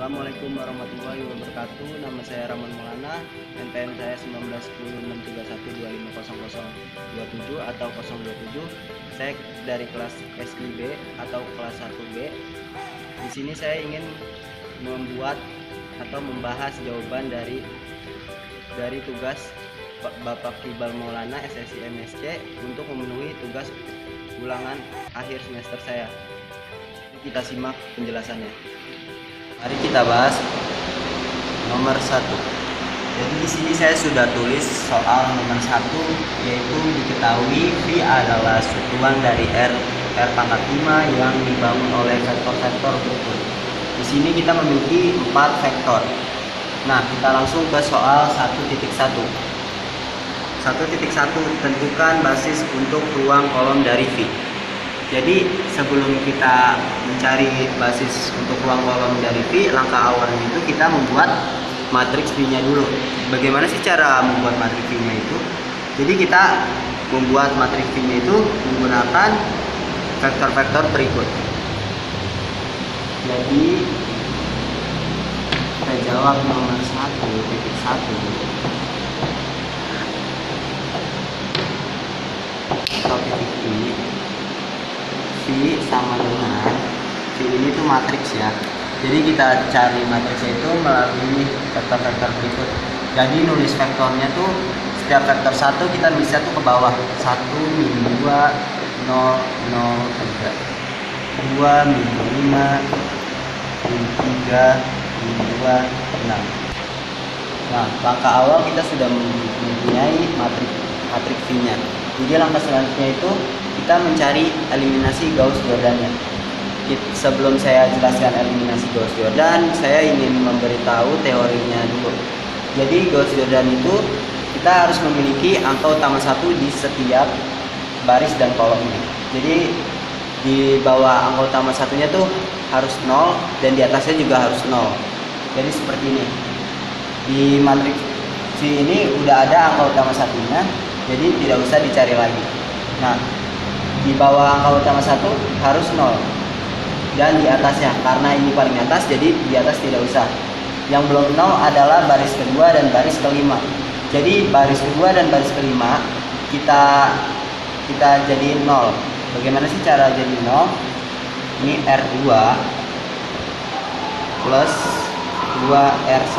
Assalamualaikum warahmatullahi wabarakatuh. Nama saya Rahman Maulana. NPM saya 19106312500027 atau 027. Saya dari kelas SIB atau kelas 1B. Di sini saya ingin membuat atau membahas jawaban dari tugas Bapak Kibal Maulana SSI MSC untuk memenuhi tugas ulangan akhir semester saya. Kita simak penjelasannya. Mari kita bahas nomor 1. Jadi di sini saya sudah tulis soal nomor 1, yaitu diketahui V adalah satuan dari R pangkat 5 yang dibangun oleh vektor-vektor berikut. Di sini kita memiliki 4 vektor. Nah, kita langsung ke soal 1.1. 1.1 tentukan basis untuk ruang kolom dari V. Jadi sebelum kita mencari basis untuk ruang kolom dari V, langkah awalnya itu kita membuat matriks V-nya dulu. Bagaimana sih cara membuat matriks V-nya itu? Jadi kita membuat matriks V-nya itu menggunakan vektor-vektor berikut. Jadi kita jawab nomor 1.1. V sama dengan V ini tuh matriks ya. Jadi kita cari matriksnya itu melalui vektor-vektor berikut. Jadi nulis vektornya tuh setiap vektor 1 kita bisa tuh ke bawah. 1 min 2 0 0 3 2 min 5 min 3 min 2 6. Nah, langkah awal kita sudah mempunyai matriks V-nya. Jadi langkah selanjutnya itu kita mencari eliminasi Gauss-Jordan-nya. Sebelum saya jelaskan eliminasi Gauss-Jordan, saya ingin memberitahu teorinya dulu. Jadi Gauss-Jordan itu kita harus memiliki angka utama 1 di setiap baris dan kolom ini. Jadi di bawah angka utama satunya tuh harus 0 dan di atasnya juga harus 0. Jadi seperti ini. Di matriks V ini udah ada angka utama satunya, jadi tidak usah dicari lagi. Nah, di bawah angka utama 1 harus 0 dan di atasnya, karena ini paling atas jadi di atas tidak usah. Yang belum 0 adalah baris kedua dan baris kelima. Jadi baris kedua dan baris kelima kita jadiin 0. Bagaimana sih cara jadi 0? Ini R2 plus 2R1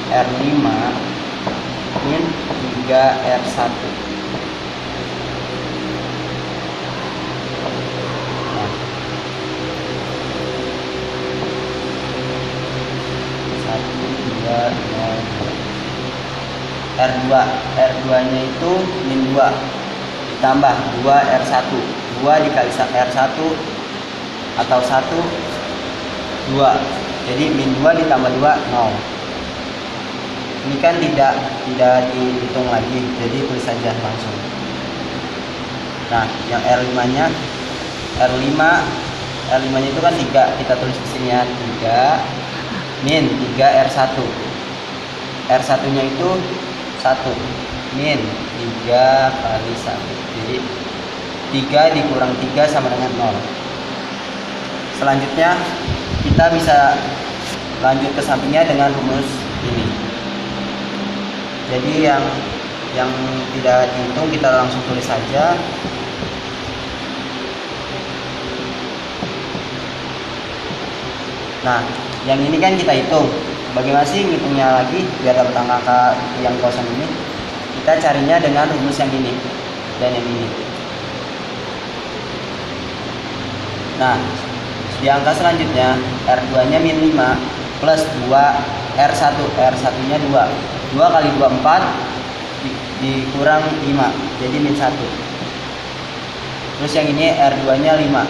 R5 min 3R1. R2 nya itu min 2 ditambah 2R1. 2 dikali R1 atau 1 2. Jadi min 2 ditambah 2 0. Ini kan tidak dihitung lagi, jadi tulis saja langsung. Nah, yang R5 nya itu kan 3, kita tulis di sini ya, 3 min 3R1. R1 nya itu 1 min 3 kali 1. Jadi 3 dikurang 3 sama dengan 0. Selanjutnya kita bisa lanjut ke sampingnya dengan rumus ini. Jadi yang tidak dihitung kita langsung tulis saja. Nah, yang ini kan kita hitung. Bagaimana sih ngitungnya lagi biar dapat angka yang kosong ini? Kita carinya dengan rumus yang ini dan yang ini. Nah, di angka selanjutnya R2 nya min 5 plus 2 R1. R1 nya 2. 2 kali 2 4 dikurang 5 jadi min 1. Terus yang ini R2 nya 5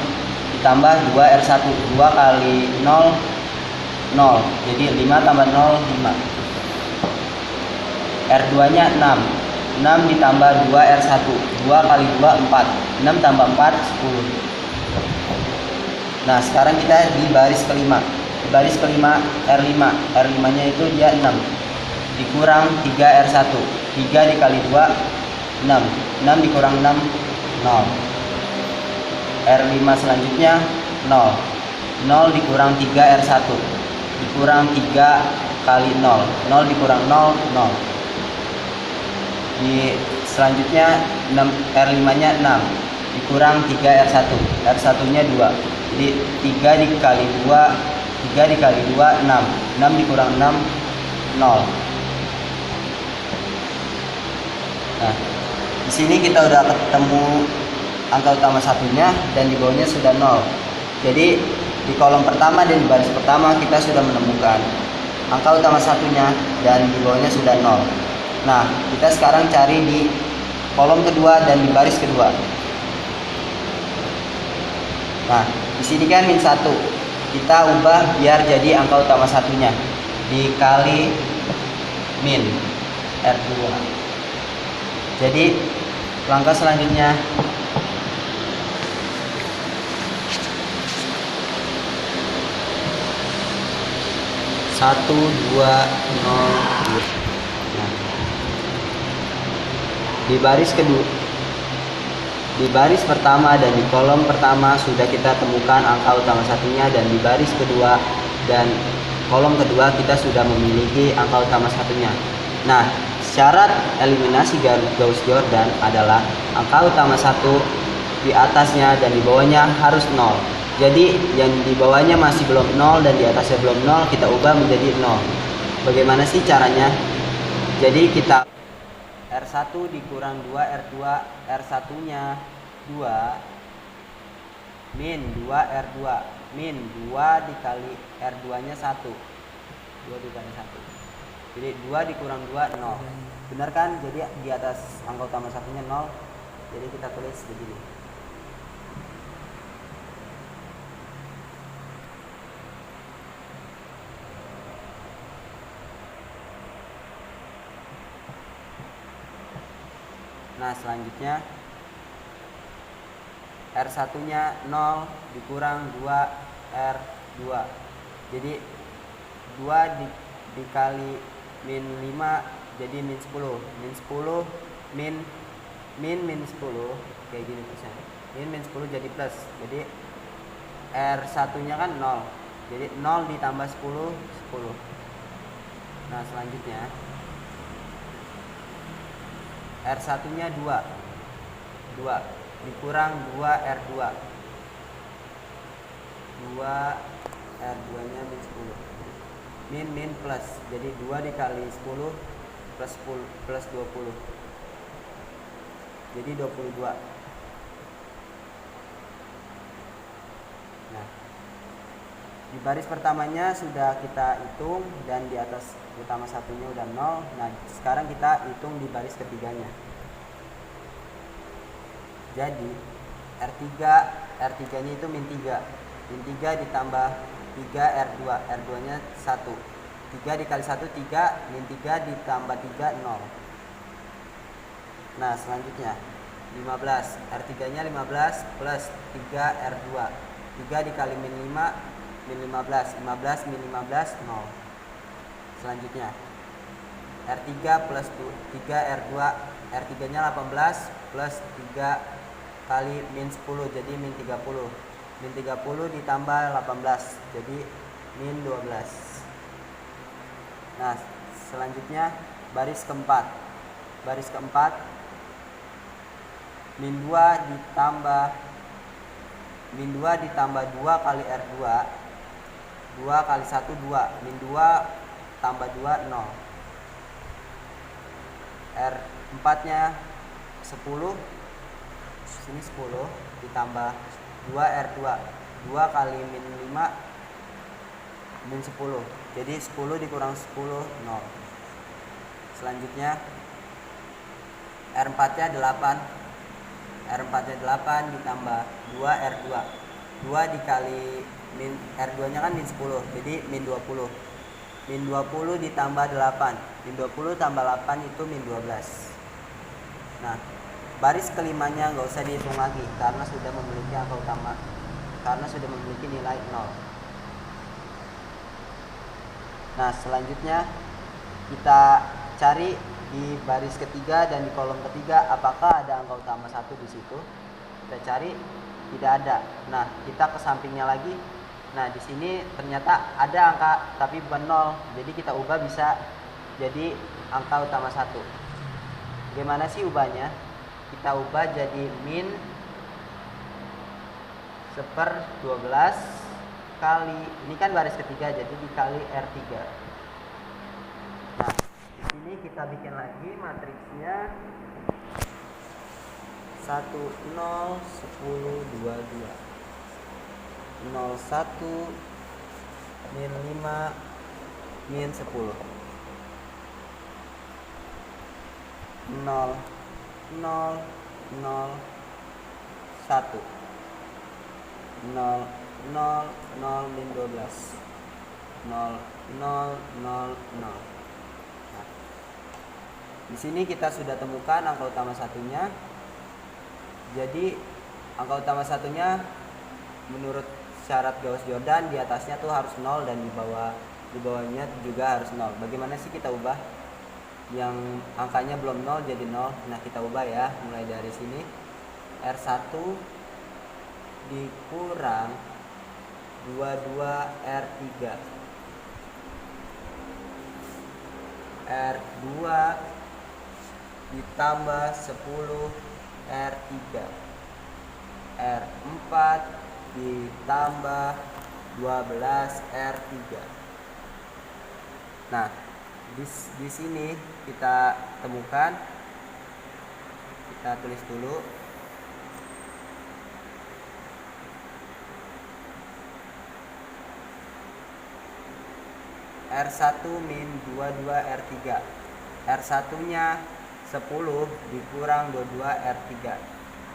ditambah 2 R1. 2 kali 0 0, jadi 5 tambah 0 5. R2 nya 6 ditambah 2 R1. 2 kali 2 4. 6 tambah 4 10. Nah, sekarang kita di baris kelima. Baris kelima R5 nya itu dia 6 dikurang 3 R1. 3 dikali 2 6. 6 dikurang 6 0. R5 selanjutnya 0. 0 dikurang 3R1 dikurang 3 kali 0. 0 dikurang 0, 0. Selanjutnya R5 nya 6 dikurang 3R1. R1 nya 2. Jadi 3 dikali 2, 3 dikali 2, 6. 6 dikurang 6, 0. Nah, di sini kita udah ketemu angka utama satunya dan di bawahnya sudah 0. Jadi di kolom pertama dan di baris pertama kita sudah menemukan angka utama satunya dan di bawahnya sudah 0. Nah, kita sekarang cari di kolom kedua dan di baris kedua. Nah, di sini kan min 1. Kita ubah biar jadi angka utama satunya dikali min R2. Jadi langkah selanjutnya satu, 2, 0, 2. Nah, di baris kedua, di baris pertama dan di kolom pertama sudah kita temukan angka utama satunya, dan di baris kedua dan kolom kedua kita sudah memiliki angka utama satunya. Nah, syarat eliminasi Gauss-Jordan adalah angka utama satu di atasnya dan di bawahnya harus 0. Jadi yang di bawahnya masih belum 0 dan di atasnya belum 0, kita ubah menjadi 0. Bagaimana sih caranya? Jadi kita R1 dikurang 2 R2, R1 nya 2 min 2 R2 min 2 dikali R2 nya 1. 2 dikali 1. Jadi 2 dikurang 2, 0. Benar kan? Jadi di atas angka utama satunya 0. Jadi kita tulis begini. Nah, selanjutnya R1 nya 0 dikurang 2 R2. Jadi 2 dikali min 5 jadi min 10. Min 10 min 10 kayak gini tulisannya. Min 10 jadi plus. Jadi R1 nya kan 0. Jadi 0 ditambah 10, 10. Nah, selanjutnya R1 nya 2 dikurang 2 R2. 2 R2 nya min 10. Min plus. Jadi 2 dikali 10 plus 10 plus 20. Jadi 22. Nah, di baris pertamanya sudah kita hitung dan di atas utama satunya udah 0. Nah, sekarang kita hitung di baris ketiganya. Jadi R3 nya itu min 3. Min 3 ditambah 3 R2. R2 nya 1. 3 dikali 1 3, min 3 ditambah 3 0. Nah, selanjutnya 15. R3 nya 15 plus 3 R2. 3 dikali min 5, min 15. 15 min 15 0. Selanjutnya R3 plus 3 R2. R3 nya 18 plus 3 kali min 10 jadi min 30. Min 30 ditambah 18 jadi min 12. Nah, selanjutnya baris keempat. Baris keempat min 2 ditambah 2 kali R2. 2 kali 1 2. Min 2 tambah 2 0. R4 nya 10. Sini 10 ditambah 2 R2. 2 kali min 5 min 10. Jadi 10 dikurang 10 0. Selanjutnya R4 nya 8. R4 nya 8 ditambah 2 R2. 2 dikali min R2 nya kan min 10. Jadi min 20. Min 20 ditambah 8. Min 20 tambah 8 itu min 12. Nah, baris kelimanya nggak usah dihitung lagi karena sudah memiliki angka utama, karena sudah memiliki nilai 0. Nah, selanjutnya kita cari di baris ketiga dan di kolom ketiga apakah ada angka utama 1 di situ. Kita cari, tidak ada. Nah, kita ke sampingnya lagi. Nah, di sini ternyata ada angka tapi bukan 0. Jadi kita ubah bisa jadi angka utama 1. Bagaimana sih ubahnya? Kita ubah jadi min 1/12 kali, ini kan baris ketiga jadi dikali R3. Nah, di sini kita bikin lagi matriksnya 1 0 10 22. 0 1 min 5 min 10. 0 0 0 1 0 0 0 min 12 0 0 0 0. Nah, di sini kita sudah temukan angka utama satunya. Jadi angka utama satunya menurut syarat Gauss-Jordan di atasnya tuh harus 0 dan di bawahnya juga harus 0. Bagaimana sih kita ubah yang angkanya belum 0 jadi 0? Nah, kita ubah ya, mulai dari sini. R1 dikurang 22 R3. R2 ditambah 10 R3. R4 ditambah 12 R3. Nah, di sini kita temukan, kita tulis dulu. R1 min 22 R3. R1 nya 10 dikurang 22 R3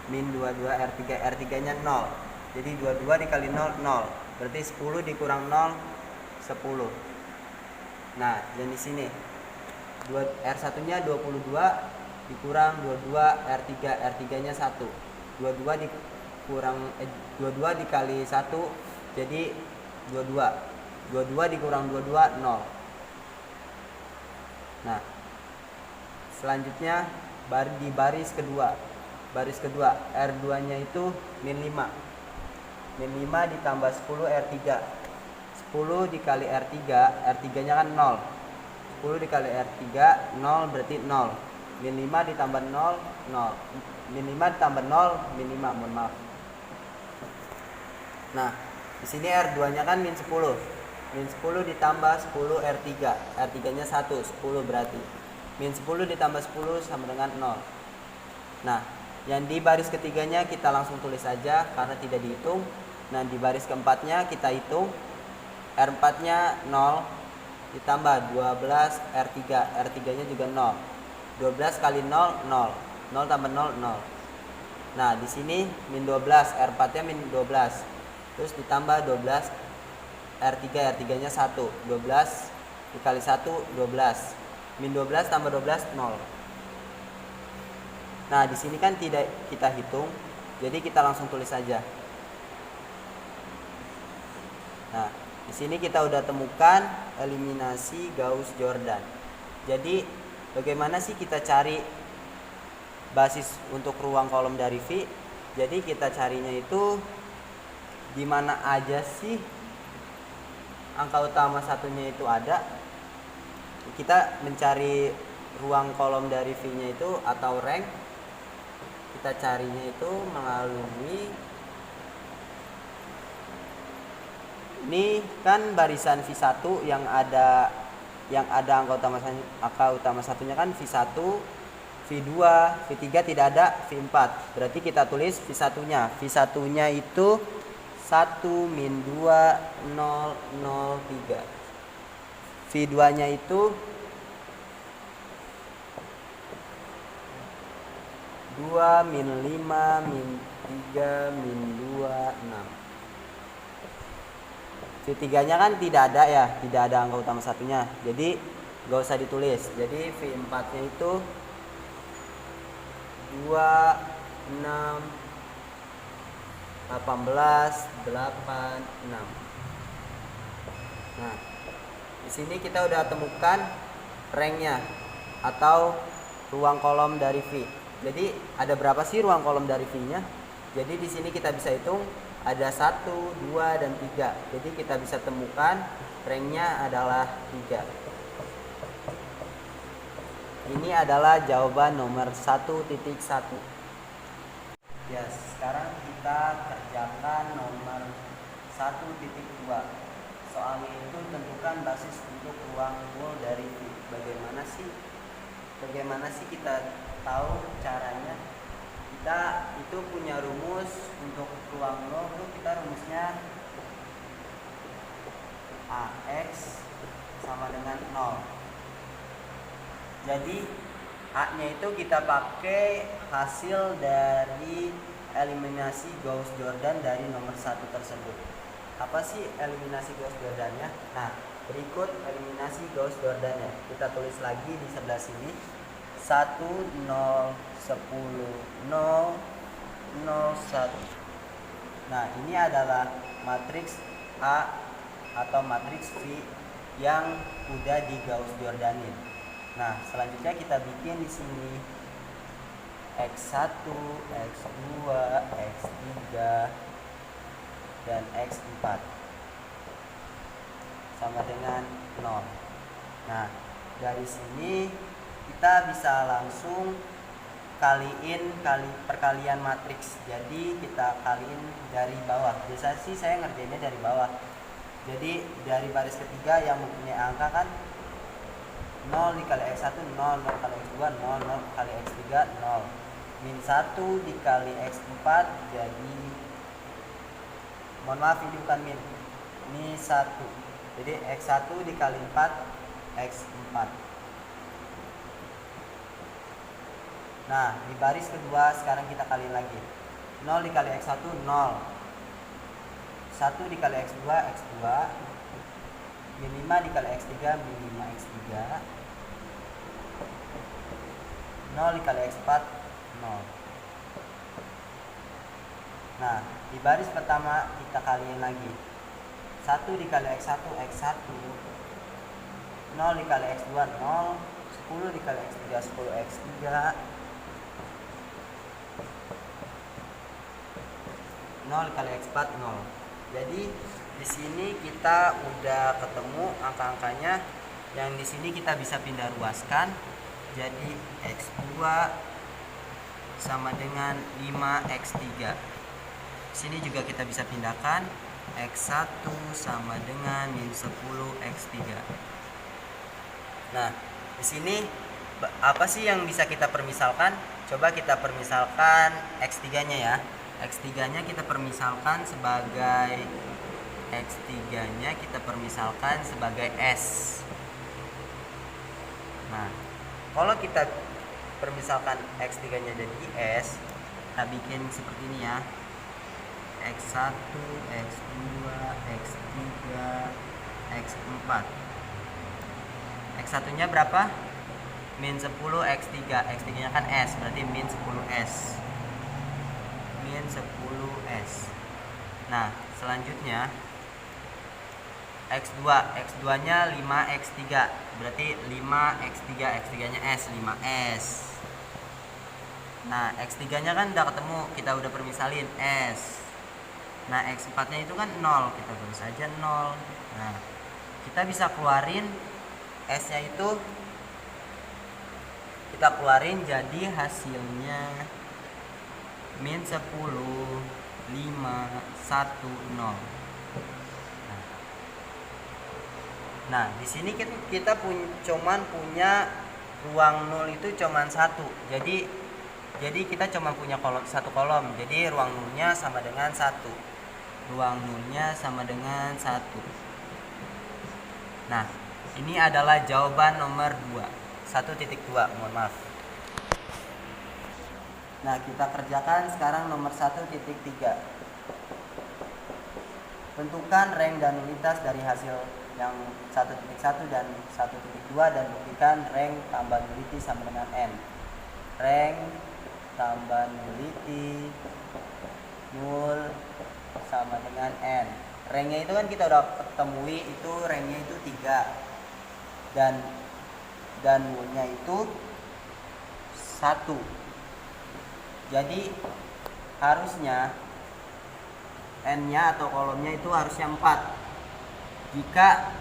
min 22 R3. R3 nya 0. Jadi 22 dikali 0 0. Berarti 10 dikurang 0 10. Nah, dan di sini R1 nya 22 dikurang 22 R3. R3 nya 1. 22 dikurang 22 dikali 1 jadi 22. 22 dikurang 22 0. Nah, selanjutnya di baris kedua. Baris kedua R2 nya itu min 5. Min 5 ditambah 10 R3. 10 dikali R3, R3 nya kan 0. 10 dikali R3 0 berarti 0. Min 5 ditambah 0 0. Min 5 ditambah 0 min 5, mohon maaf. Nah, di sini R2 nya kan min 10. Min 10 ditambah 10 R3. R3 nya 1, 10 berarti. Min 10 ditambah 10 sama dengan 0. Nah, yang di baris ketiganya kita langsung tulis saja karena tidak dihitung. Nah, di baris keempatnya kita hitung. R4 nya 0 ditambah 12 R3. R3 nya juga 0. 12 kali 0 0. 0 tambah 0 0. Nah, di sini min 12, R4 nya min 12. Terus ditambah 12 R3. R3 nya 1. 12 dikali 1 12. Min 12 tambah 12 0. Nah, di sini kan tidak kita hitung, jadi kita langsung tulis saja. Nah, di sini kita udah temukan eliminasi Gauss-Jordan. Jadi, bagaimana sih kita cari basis untuk ruang kolom dari V? Jadi kita carinya itu di mana aja sih angka utama satunya itu ada. Kita mencari ruang kolom dari V-nya itu atau rank. Kita carinya itu melalui ini kan barisan V1 yang ada angka utama satunya kan V1, V2, V3 tidak ada, V4. Berarti kita tulis V1-nya. V1-nya itu 1 min 2 0 0 3. V2-nya itu 2 min 5 min 3 min 2 6. V3 nya kan tidak ada ya, tidak ada angka utama satunya, jadi gak usah ditulis. Jadi V4 nya itu 2 6 18 8 6. Nah, di sini kita udah temukan ranknya atau ruang kolom dari V. Jadi ada berapa sih ruang kolom dari V-nya? Jadi di sini kita bisa hitung ada 1, 2, dan 3. Jadi kita bisa temukan ranknya adalah 3. Ini adalah jawaban nomor 1.1. Ya, sekarang kita kerjakan nomor 1.2. Soalnya itu tentukan basis untuk ruang nol dari V. Bagaimana sih kita tahu caranya? Kita itu punya rumus untuk ruang nol itu, kita rumusnya AX sama dengan 0. Jadi A-nya itu kita pakai hasil dari eliminasi Gauss-Jordan dari nomor 1 tersebut. Apa sih eliminasi Gauss-Jordannya? Nah, berikut eliminasi Gauss-Jordannya. Kita tulis lagi di sebelah sini. 1, 0, 10, 0, 0, 1. Nah, ini adalah matriks A atau matriks V yang udah di Gauss-Jordanin. Nah, selanjutnya kita bikin di sini X1, X2, X3, dan X4 sama dengan 0. Nah, dari sini kita bisa langsung perkalian matriks. Jadi kita kaliin dari bawah. Biasa sih saya ngerjainnya dari bawah. Jadi dari baris ketiga yang mempunyai angka kan 0 dikali X1 0, 0 kali X2 0, 0 kali X3 0. Min 1 dikali X4 jadi, mohon maaf ini bukan min, ini 1. Jadi X1 dikali 4 X4. Nah, di baris kedua sekarang kita kali lagi. 0 dikali X1 0. 1 dikali X2 X2. Min 5 dikali X3 min 5 X3. 0 dikali X4 0. Nah, di baris pertama kita kaliin lagi. 1 dikali X1 X1. 0 dikali X2 0. 10 dikali X3 10 X3. 0 dikali X4 0. Jadi di sini kita udah ketemu angka-angkanya. Yang di sini kita bisa pindah ruaskan. Jadi X2 sama dengan 5X3. Sini juga kita bisa pindahkan. X1 sama dengan min 10X3. Nah, di sini apa sih yang bisa kita permisalkan? Coba kita permisalkan X3-nya ya. X3-nya kita permisalkan sebagai S. Nah, kalau kita permisalkan X3-nya jadi S, kita bikin seperti ini ya. X1, X2, X3, X4. X1-nya berapa? Min 10 X3. X3-nya kan S, berarti min 10S. Min 10S. Nah, selanjutnya X2. X2-nya 5X3. Berarti 5X3. X3-nya S, 5S. Nah, X3-nya kan udah ketemu, kita udah permisalin S. Nah, X4-nya itu kan 0, kita tulis aja 0. Nah, kita bisa keluarin S-nya itu, kita keluarin jadi hasilnya min 10, 5, 1, 0. Nah, di sini kita cuman punya ruang nol itu cuman 1. Jadi kita cuma punya satu kolom. Jadi ruang nolnya sama dengan 1. Ruang nolnya sama dengan 1. Nah, ini adalah jawaban nomor 1.2, mohon maaf. Nah, kita kerjakan sekarang nomor 1.3. Tentukan rank dan nulitas dari hasil yang 1.1 dan 1.2 dan buktikan rank tambah nuliti sama dengan N. Rank tambah nuliti nul sama dengan N. Ranknya itu kan kita udah ketemui, itu ranknya itu 3 dan nulnya itu 1. Jadi harusnya n-nya atau kolomnya itu harusnya 4. Jika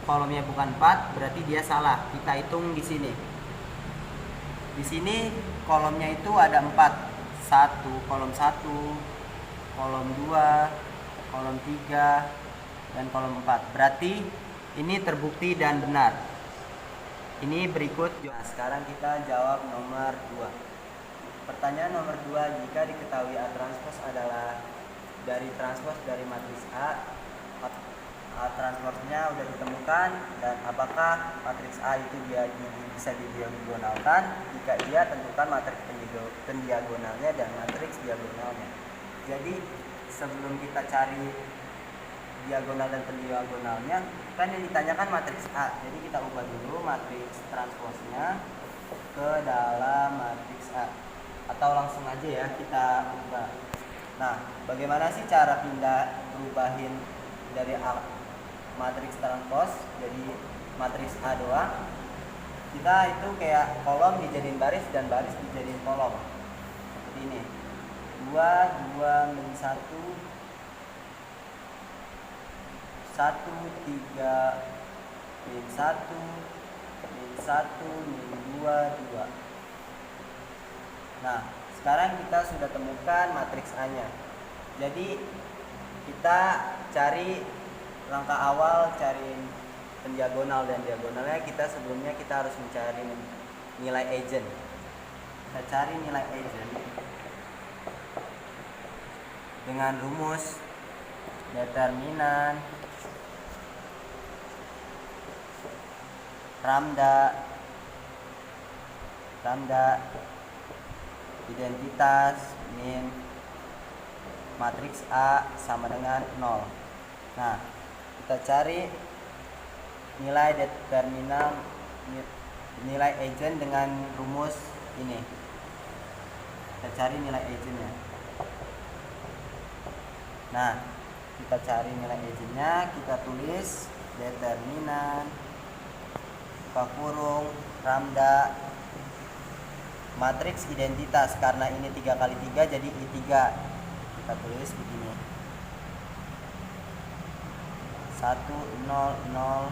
kolomnya bukan 4, berarti dia salah. Kita hitung di sini. Di sini kolomnya itu ada 4. 1, kolom 1, kolom 2, kolom 3, dan kolom 4. Berarti ini terbukti dan benar. Ini berikut. Nah, sekarang kita jawab nomor 2. Pertanyaan nomor 2, jika diketahui A transpos adalah dari transpos dari matriks A transposnya udah ditemukan, dan apakah matriks A itu dia bisa didiagonalkan? Jika iya, tentukan matriks pendiagonalnya dan matriks diagonalnya. Jadi sebelum kita cari diagonal dan pendiagonalnya, kan yang ditanyakan matriks A. Jadi kita ubah dulu matriks transposnya ke dalam matriks A, atau langsung aja ya kita ubah. Nah, bagaimana sih cara berubahin dari A matriks transpos jadi matriks A doang? Kita itu kayak kolom dijadiin baris dan baris dijadiin kolom, seperti ini. 2, 2, min 1, 1, 3, min 1, min 1, min 2, 2. Nah, sekarang kita sudah temukan matriks A-nya. Jadi kita cari langkah awal, cari pendiagonal dan diagonalnya. Sebelumnya kita harus mencari nilai eigen. Kita cari nilai eigen dengan rumus determinan lambda identitas min matriks A sama dengan 0. Nah, kita cari nilai determinan nilai eigen dengan rumus ini. Kita cari nilai eigennya. Nah, kita cari nilai eigennya, kita tulis determinan buka kurung lambda matriks identitas. Karena ini 3 kali 3 jadi I3. Kita tulis begini. 1, 0, 0,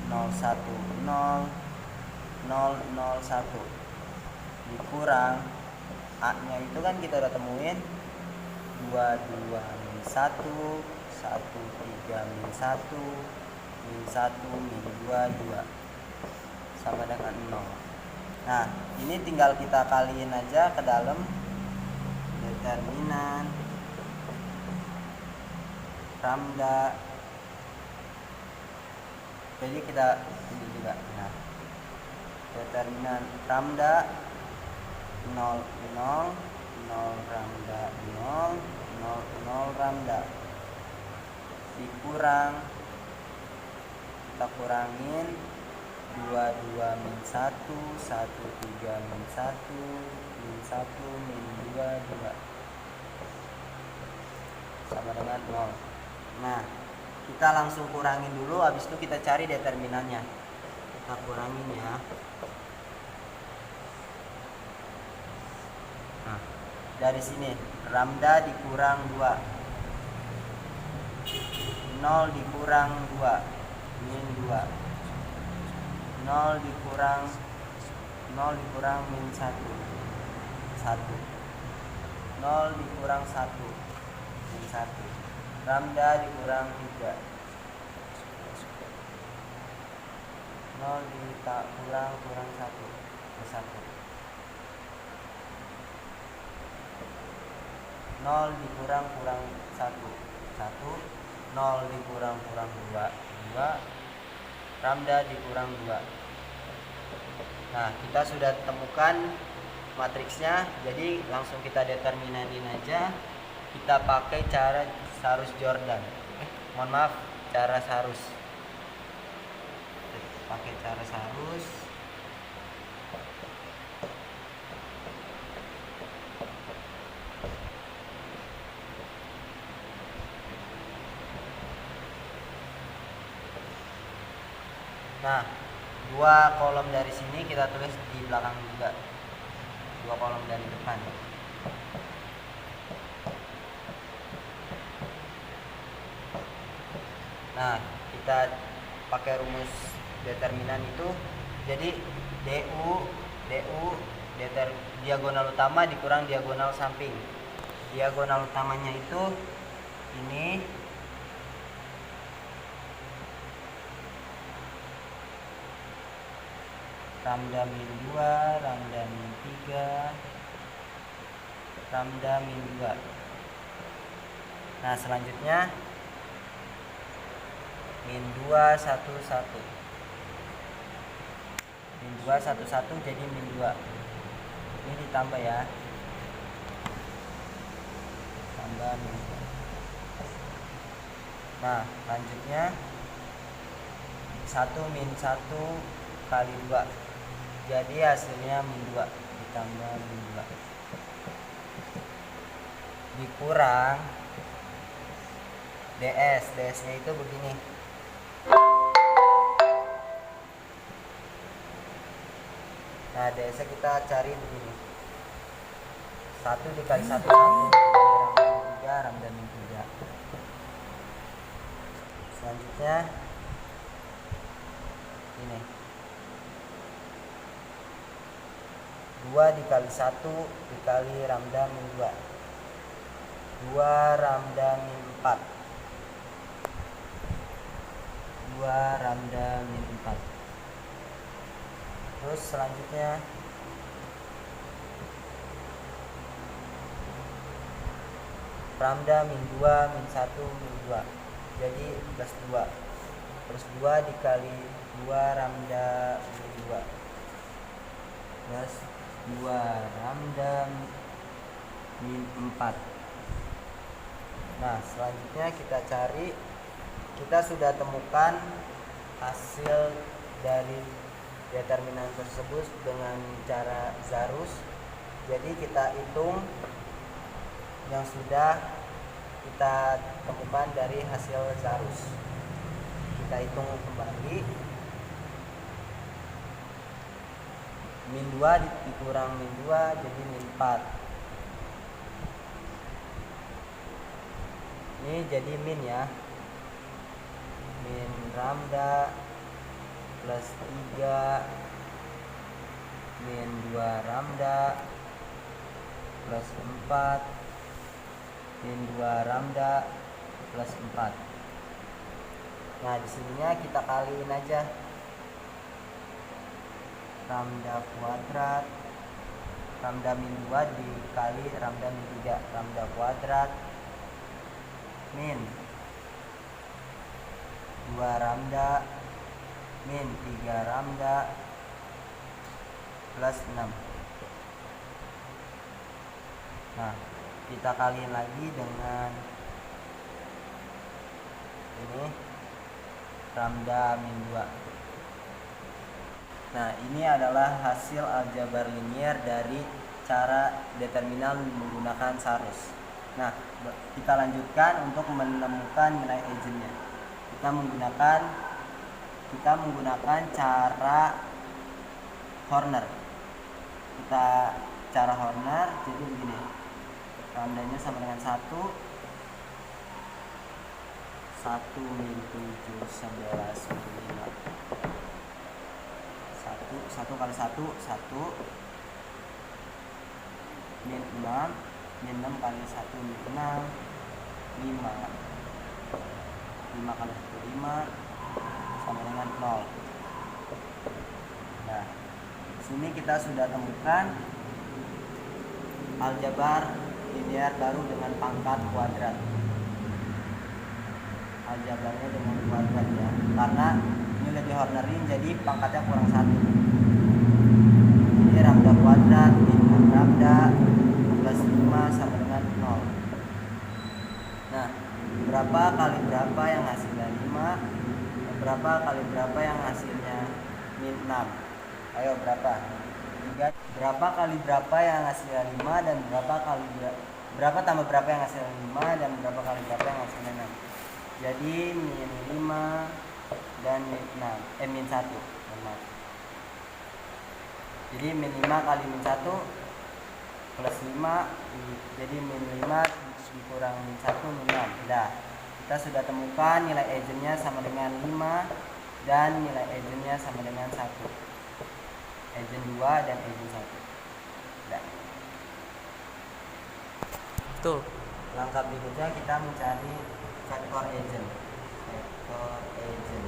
0, 1, 0, 0, 0, 1 dikurang A-nya itu kan kita udah temuin 2, 2, min 1, 1, 3, min 1, min 1, min 2, 2 sama dengan 0. Nah, ini tinggal kita kaliin aja ke dalam determinan lambda. Jadi kita ini juga. Nah, determinan lambda 0, 0, 0 lambda 0, 0, 0 lambda dikurang, kita kurangin 2, 2, min 1, 1, 3, min 1, min 1, min 2, 2 sama dengan 0. Nah, kita langsung kurangin dulu, habis itu kita cari determinannya. Kita kurangin ya. Nah, dari sini lambda dikurang 2, 0 dikurang 2, min 2, 0 dikurang min 1, 1, 0 dikurang 1, min 1, lambda dikurang 3, 0 kurang 1, 1, 0 dikurang 1, 1, 0 dikurang 2, 2, lambda dikurang 2. Nah, kita sudah temukan matriksnya, jadi langsung kita determinanin aja. Kita pakai cara Sarus-Jordan. Mohon maaf, cara Sarus. Pakai cara Sarus. Nah, 2 kolom dari sini kita tulis di belakang juga. 2 kolom dari depan. Nah, kita pakai rumus determinan itu, jadi DU diagonal utama dikurang diagonal samping. Diagonal utamanya itu ini, lambda min 2, lambda min 3, lambda min 2. Nah, selanjutnya min 2, 1, 1. Min 2, 1, 1 jadi min 2. Ini ditambah ya. Tambah min 2. Nah, lanjutnya 1 min 1 kali 2. Jadi hasilnya min 2 ditambah min 2. Dikurang DS-nya itu begini. Nah, DS-nya kita cari begini. 1 dikali 1, 1 dikali 3, lambda min 3. Selanjutnya ini 2 dikali 1 dikali lambda min 2. 2 lambda min 4. 2 lambda min 4. Terus selanjutnya lambda min 2 min 1 min 2. Jadi plus 2. Terus 2 dikali 2 lambda min 2. Plus 2 lambda min 4. Nah, selanjutnya kita cari, kita sudah temukan hasil dari determinan tersebut dengan cara Zarus. Jadi kita hitung yang sudah kita temukan dari hasil Zarus. Kita hitung kembali. Min 2 dikurang min 2 jadi min 4. Ini jadi min ya. Min lambda plus 3 min 2 lambda plus 4 min 2 lambda plus 4. Nah, di sininya kita kaliin aja. Lambda kuadrat, lambda min 2 dikali lambda min 3, lambda kuadrat min 2 lambda min 3 lambda plus 6. Nah, kita kaliin lagi dengan ini lambda min 2. Nah, ini adalah hasil aljabar linier dari cara determinan menggunakan Zarus. Nah, kita lanjutkan untuk menemukan nilai eigennya. Kita menggunakan cara Horner. Cara Horner jadi begini. Lambdanya sama dengan 1 min 7 11 5. 1 kali 1 1 min 6 kali 1 min 6 5 kali 1 5 sama dengan 0. Nah, di sini kita sudah temukan aljabar linear baru dengan pangkat kuadrat. Aljabarnya dengan kuadrat ya, karena ini lebih Hornerin jadi pangkatnya kurang 1. Jadi lambda kuadrat min lambda plus 5 sama dengan 0. Nah, berapa kali berapa yang hasilnya 5, dan berapa kali berapa yang hasilnya min 6? Ayo, berapa? Berapa kali berapa yang hasilnya 5 dan berapa tambah berapa yang hasilnya 5 dan berapa kali berapa yang hasilnya 6? Jadi min 5 dan min 6, min 1. Jadi min 5 kali min 1 plus 5, jadi min 5 dikurang min 1 min 6. Dah, kita sudah temukan nilai eigennya sama dengan 5 dan nilai eigennya sama dengan 1. Eigen 2 dan eigen 1. Udah. Tuh, langkah berikutnya kita mencari vektor eigen. Vektor eigen.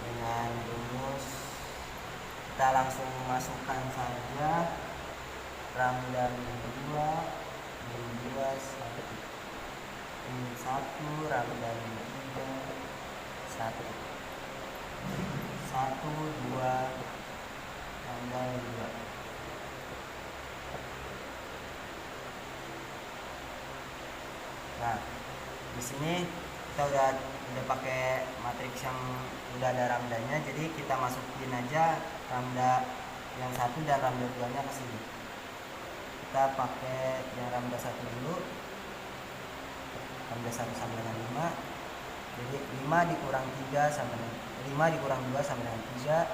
Dengan rumus kita langsung masukkan saja lambda min 2 min 2 1 min 1 lambda min 3 1 1 2 lambda min 2. Nah, di sini kita udah pakai matriks yang udah ada lambdanya, jadi kita masukin aja lambda yang 1 dan lambda 2 nya ke sini. Kita pakai yang lambda 1 dulu. Lambda 1 sama dengan 5. Jadi 5 dikurang 3 sama dengan 5 dikurang 2 sama dengan 3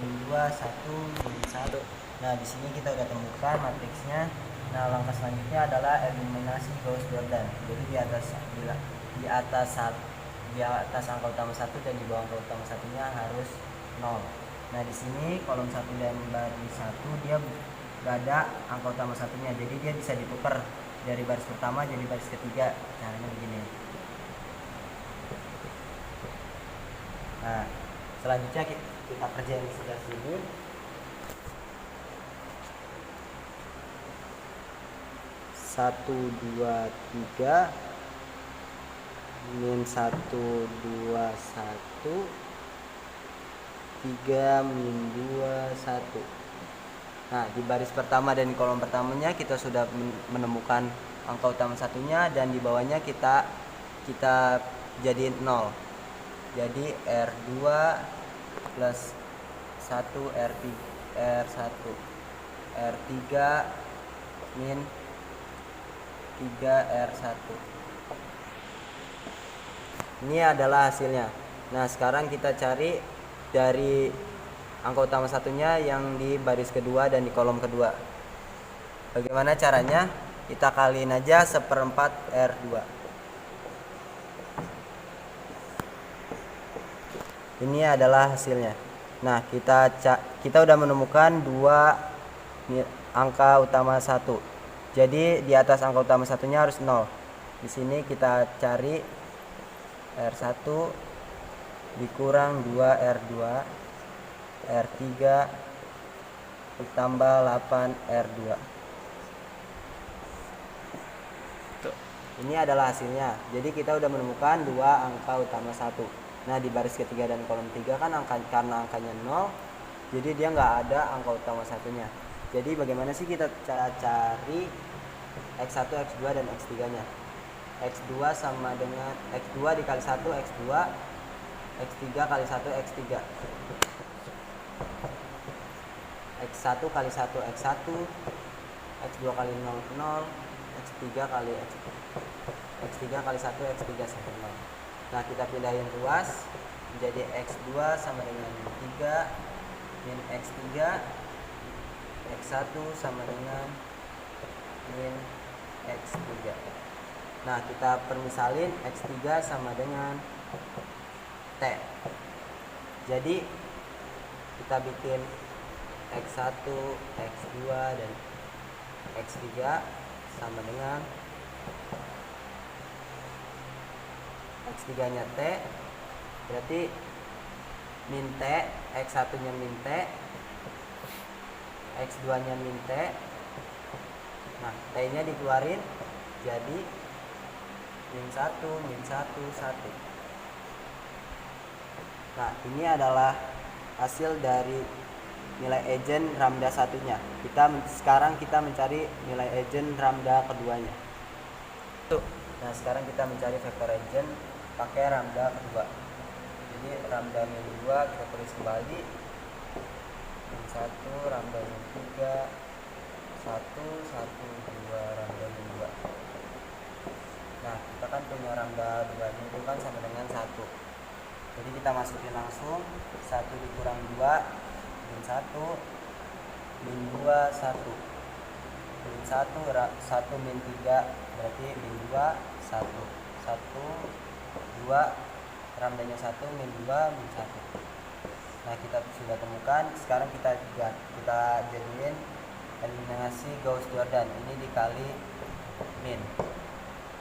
min 2 1 min 1. Nah, di sini kita udah temukan matriksnya. Nah, langkah selanjutnya adalah eliminasi Gauss-Jordan. Jadi di atas angka utama 1 dan di bawah angka utama satunya harus 0. Nah, di sini kolom 1 dan baris 1 dia gak ada angka utama satunya, jadi dia bisa ditukar dari baris pertama jadi baris ketiga. Caranya begini. Nah, selanjutnya kita kerjain di sebelah sini. Satu dua tiga min 1 2 1 3 min 2 1. Nah, di baris pertama dan di kolom pertamanya kita sudah menemukan angka utama satunya, dan di bawahnya kita jadiin 0. Jadi R2 plus 1 R1 R3 min 3 R1. Ini adalah hasilnya. Nah, sekarang kita cari dari angka utama satunya yang di baris kedua dan di kolom kedua. Bagaimana caranya? Kita kaliin aja 1/4 R2. Ini adalah hasilnya. Nah, kita udah menemukan dua angka utama 1. Jadi di atas angka utama satunya harus 0. Di sini kita cari R1 dikurang 2 R2 R3 ditambah 8 R2. Tuh. Ini adalah hasilnya. Jadi kita udah menemukan dua angka utama 1. Nah, di baris ketiga dan kolom 3 kan karena angkanya 0, jadi dia nggak ada angka utama satunya. Jadi bagaimana sih kita cara cari X1, X2 dan X3 nya? X2 sama dengan X2 dikali 1 X2, X3 kali 1 X3, X1 kali 1 X1, X2 kali 0 0, X3 kali 1 X3 sampai 0. Nah, kita pindahin ruas menjadi X2 sama dengan 3 min X3, X1 sama dengan min X3. Nah, kita permisalin X3 sama dengan T. Jadi kita bikin X1, X2 dan X3 sama dengan X3 nya T, berarti min T, X1 nya min T, X2 nya min T. Nah, T nya dikeluarin jadi min 1 min 1 1. Nah, ini adalah hasil dari nilai eigen lambda satunya. Sekarang kita mencari nilai eigen lambda keduanya. Nah, sekarang kita mencari vektor eigen pakai lambda kedua. Jadi lambda min 2 kita tulis kembali, min 1 lambda min 3 1 1 2 lambda min 2. Nah, kita kan punya lambda 2 itu kan sama dengan 1. Jadi kita masukin langsung 1 dikurang 2 min 1 min 2 1. min 1, 1 min 3 berarti min 2, 1, 1, 2, ramdanya 1, min 2, min 1. Nah, kita sudah temukan. Sekarang kita jadiin eliminasi Gauss-Jordan. Ini dikali min.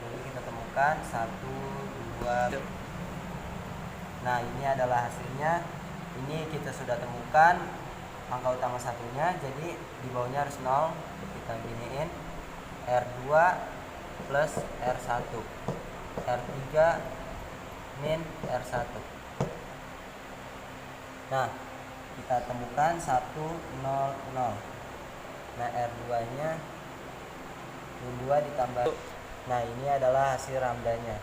Jadi kita temukan 1, 2. Nah, ini adalah hasilnya. Ini kita sudah temukan angka utama satunya, jadi di bawahnya harus 0. Kita giniin R2 plus R1, R3 min R1. Nah, kita temukan 1, 0, 0. Nah, R2 nya min 2 ditambah. Nah, ini adalah hasil ramdanya.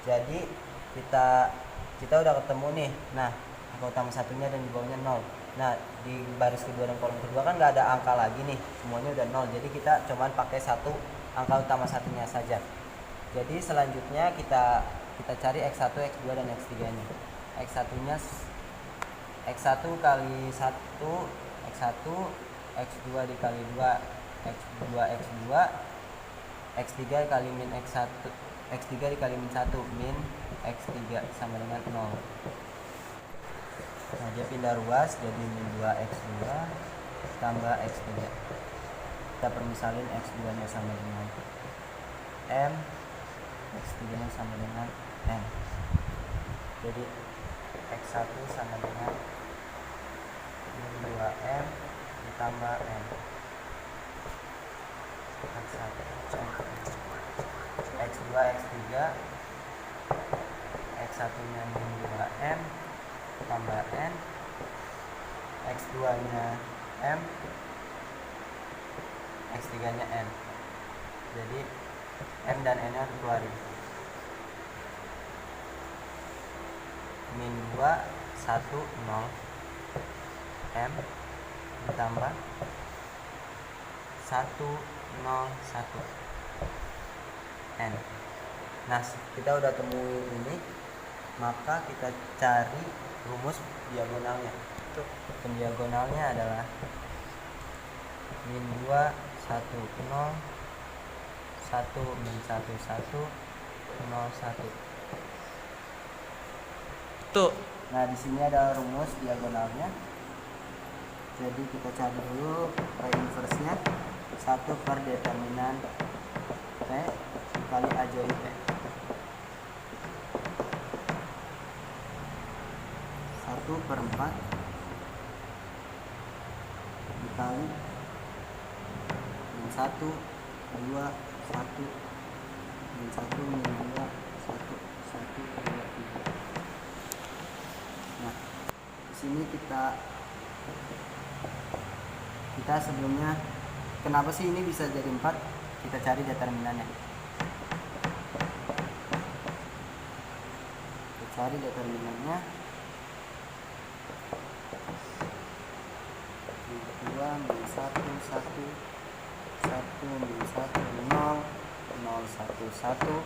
Jadi kita udah ketemu nih. Nah, angka utama satunya dan di bawahnya 0. Nah, di baris kedua dan kolom kedua kan nggak ada angka lagi nih, semuanya udah 0. Jadi kita cuman pakai satu angka utama satunya saja. Jadi selanjutnya kita cari X1, X2 dan X3 nya. X1 nya X1 kali 1, X1, X2 dikali 2, X2, X2, X3 kali min X1, X3 dikali min 1, min X3 sama dengan 0. Nah, dia pindah ruas jadi min 2x2 tambah x3. Kita permisalin x2 nya sama dengan m, x3 nya sama dengan n. Jadi x1 sama dengan min 2m ditambah n. X1 x2 x3, x1 nya min 2m tambah n, x2 nya m, x3 nya n. Jadi m dan n nya keluarin. Min 2, 1, 0 m ditambah 1, 0, 1 n. Nah, kita udah temuin ini, maka kita cari rumus diagonalnya. Pendiagonalnya adalah min 2, 1, 0, 1 min 1, 1, 0, 1. Tuh. Nah, di sini ada rumus diagonalnya. Jadi kita cari dulu inverse-nya. 1 per determinan P dikali A join P. 1 per 4 dikali min 1, 2, 1, min 1, min 2, 1, 1, 2, 3. Nah, di sini kita sebelumnya, kenapa sih ini bisa jadi 4? Kita cari determinannya. Kita cari determinannya. 2 min 1, 1, 1 min 1, 0, 0, 1, 1,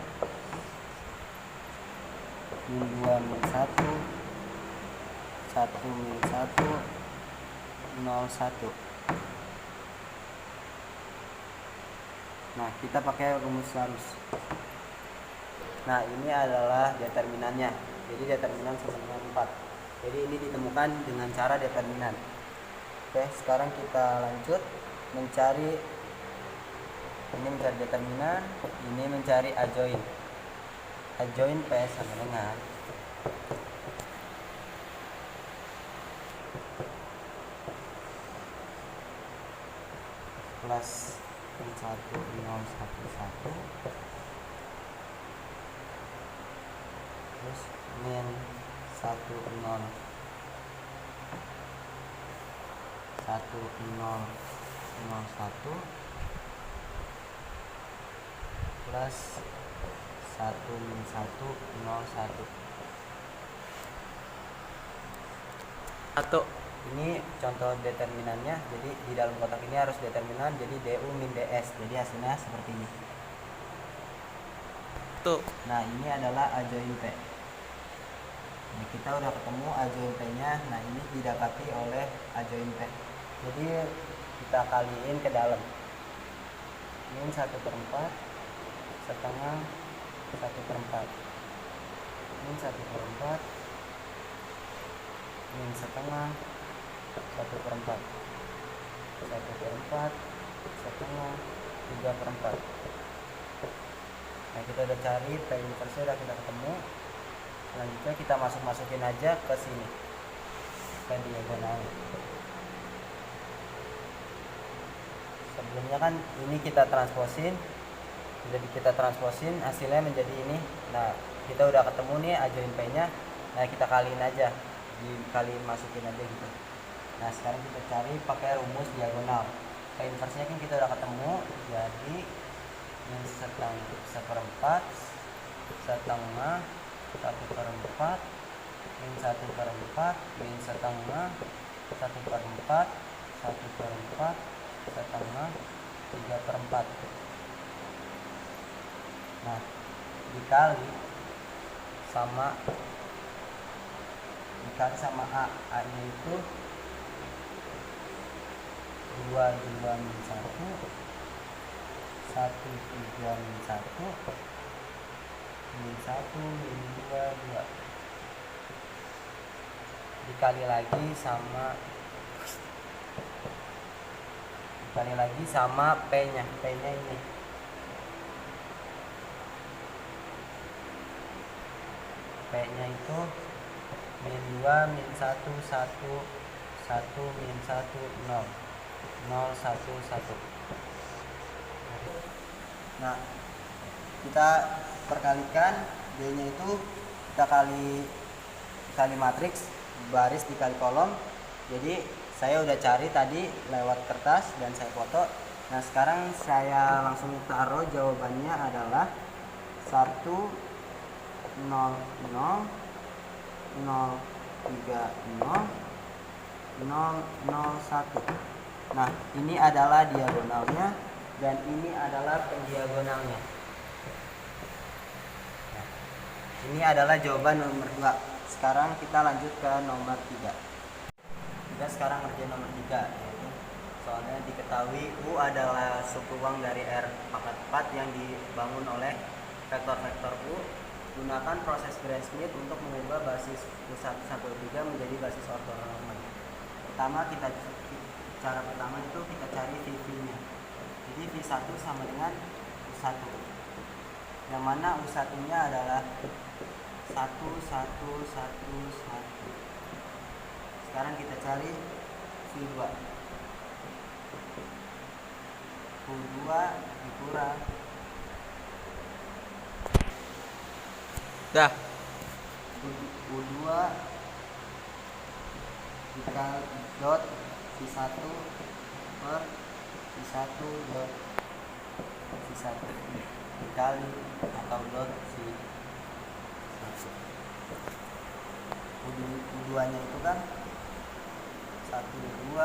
min 2 min 1, 1 min 1, 0, 1. Nah, kita pakai rumus Larus. Nah, ini adalah determinannya. Jadi determinan sama dengan 4. Jadi ini ditemukan dengan cara determinan. Oke, sekarang kita lanjut mencari determinan, ini mencari adjoin. Adjoin P sama dengan plus min 1, 0, 1, 1 terus min 1, 0, 1, 0, 0, 1 plus 1 min 1, 0, 1. Atau ini contoh determinannya. Jadi di dalam kotak ini harus determinan, jadi du min ds. Jadi hasilnya seperti ini. Tuh. Nah, ini adalah adjoin P. Nah, kita udah ketemu adjoin P-nya. Nah, ini didapati oleh adjoin P. Jadi kita kaliin ke dalam. min 1/4 setengah 1/4 min 1/4 min setengah 1/4 1/4 setengah 3/4. Nah, kita udah cari P inverse udah kita ketemu. Selanjutnya kita masukin aja ke sini, ke diagonal. Sebelumnya kan ini kita transposin, jadi kita transposin hasilnya menjadi ini. Nah, kita udah ketemu nih ajuin P nya. Nah, kita kaliin aja, dikaliin masukin aja gitu. Nah, sekarang kita cari pakai rumus diagonal. P inverse nya kan kita udah ketemu, jadi min 1/4 setengah 1/4 min 1/4 min setengah 1/4 1/4 setengah 3/4. Nah, dikali sama A nya itu 22 min 1 13 min 1 min 1 min 2 2 dikali lagi sama P nya ini P nya itu min 2 min 1 1 1 min 1 0 0 1 1. Nah, kita perkalikan D nya itu kita kali matriks, baris dikali kolom. Jadi saya udah cari tadi lewat kertas dan saya foto. Nah, sekarang saya langsung taruh jawabannya adalah 1 0 0 0 3 0 0 0 1. Nah, ini adalah diagonalnya dan ini adalah pendiagonalnya. Nah, ini adalah jawaban nomor 2. Sekarang kita lanjut ke nomor 3. Kita sekarang ngerjain nomor 3, yaitu soalnya diketahui U adalah subpeluang dari R pangkat 4 yang dibangun oleh vektor-vektor U. Gunakan proses Gram-Schmidt untuk mengubah basis U1 sampai U3 menjadi basis ortonormal. Cara pertama itu kita cari V-nya. Jadi V1 sama dengan U1. Yang mana U1-nya adalah 1 1 1 1. Sekarang kita cari V2. U2 dikurang U2 dikali dot V1 per V1 dot V1 dikali atau dot V1. U2 nya itu kan 1 2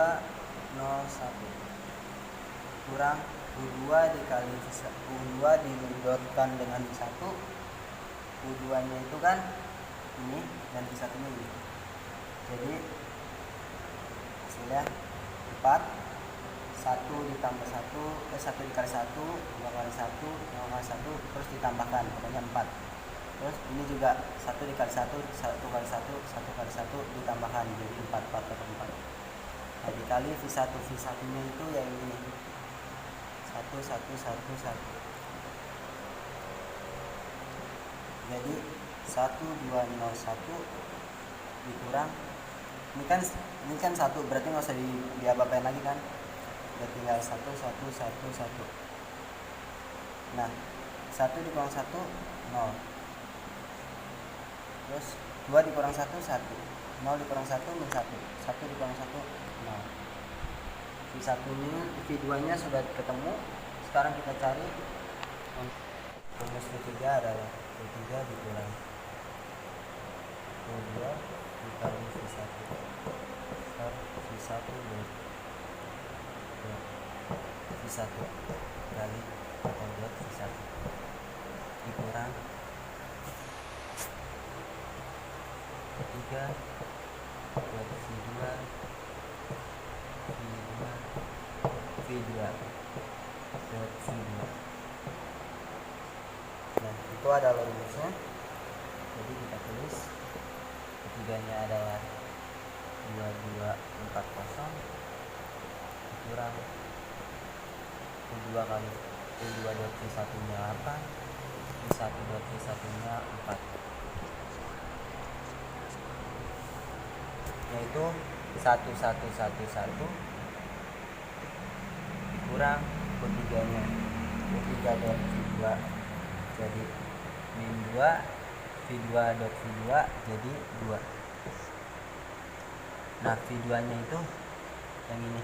0 1 kurang U2 dikali U2 didotkan dengan V1. U2 nya itu kan ini dan V1 nya ini. Jadi hasilnya 4 1 ditambah 1 1 dikali 1 2 kali 1 2 kali 1 terus ditambahkan pokoknya 4. Terus ini juga 1 dikali 1 1 kali 1 1 kali 1 ditambahkan jadi 4 4. Nah, dikali V1 nya itu yang ini 1 1 1 1. Jadi 1201 dikurang ini kan 1 berarti nggak usah diapa-apain lagi kan, udah tinggal 1 1 1 1. Nah, 1 dikurang 1 0. Terus 2 dikurang 1 1. 0 dikurang 1 min 1. 1 dikurang 1 0. V2 nya sudah ketemu. Sekarang kita cari rumus V3 adalah V3 dikurang V2 dikali V1 per V1 dot V1 kali atau dot V1 dikurang 3 dot V2 V2 dot V2. Nah, itu adalah rumusnya. Jadi kita tulis ketiganya adalah 2240 kurang V2 kali V2 dot V1 nya 8, V1 dot V1 nya 4, yaitu 1111 kurang V3 nya V3 dot V2 jadi min 2, V2 dot V2 jadi 2. Nah, V2 nya itu yang ini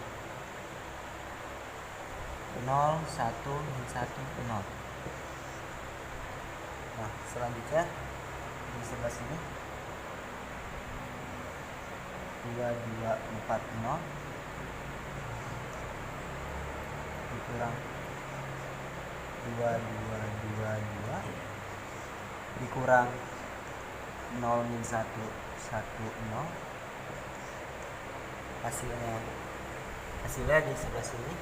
0, 1, min 1, 0. Nah, selanjutnya di sebelah sini 2240 dikurang 2222 dikurang 0 min 1, 1, 0. Hasilnya di sebelah sini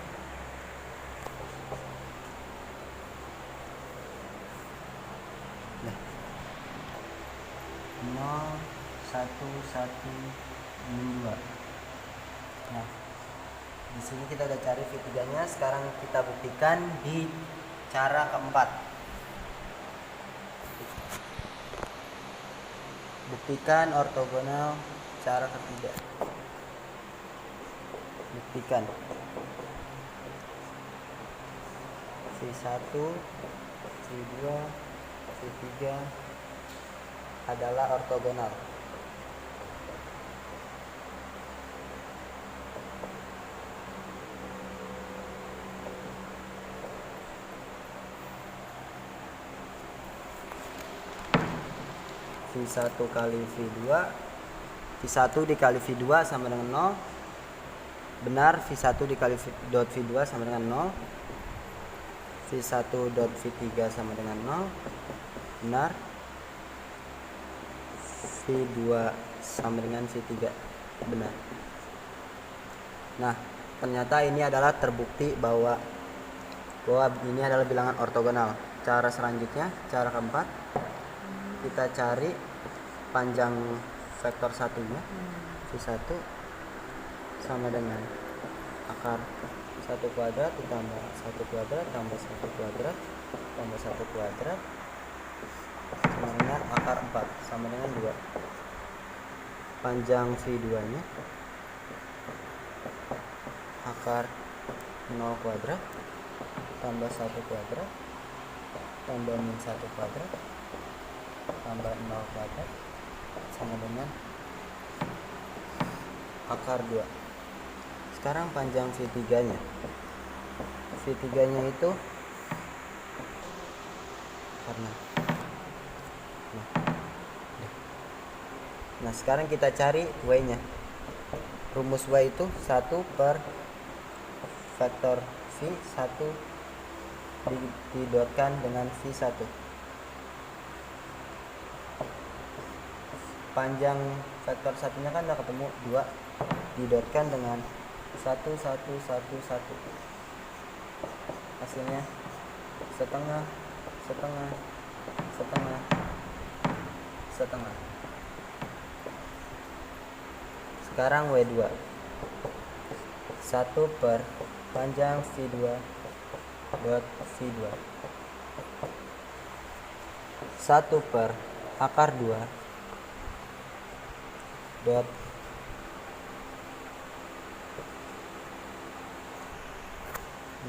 nah, 0, 1, 1, min 2. Nah, di sini kita udah cari V3 nya. Sekarang kita buktikan di cara keempat. Buktikan ortogonal cara ketiga. Buktikan V1, V2, V3 adalah ortogonal. V1 kali V2, V1 dikali V2 sama dengan 0. Benar, V1 dikali dot V2 sama dengan 0. V1 dot V3 sama dengan 0. Benar. V2 sama dengan V3. Benar. Nah, ternyata ini adalah terbukti bahwa ini adalah bilangan ortogonal. Cara selanjutnya, cara keempat, kita cari panjang vektor satunya. V1 sama dengan akar 1 kuadrat ditambah 1 kuadrat tambah 1 kuadrat tambah 1 kuadrat sama dengan akar 4 sama dengan 2. Panjang V2 nya akar 0 kuadrat tambah 1 kuadrat tambah min 1 kuadrat tambah 0 kuadrat sama dengan akar 2. Sekarang panjang V3 nya itu karena nah sekarang kita cari Y nya. Rumus Y itu 1 per vektor V1 didotkan dengan V1. Panjang vektor satunya kan udah ketemu 2 didotkan dengan 1, 1, 1, 1. Hasilnya setengah, setengah, setengah, setengah. Sekarang W2 1 per panjang V2 dot V2 1 per akar 2 dot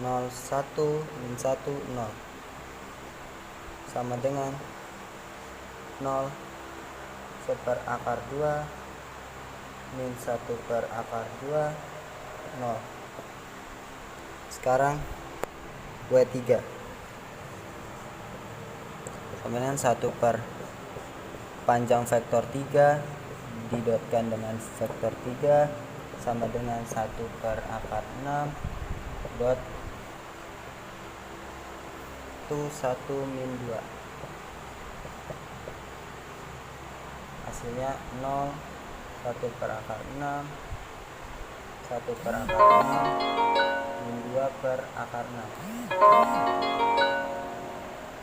0, 1, min 1, 0 sama dengan 0 per akar 2 min 1 per akar 2, 0. Sekarang W3 sama dengan 1 per panjang vektor 3 didotkan dengan vektor 3 sama dengan 1 per akar 6 dot 1 min 2. Hasilnya 0, 1 per akar 6, 1 per akar 6, min 2 per akar 6.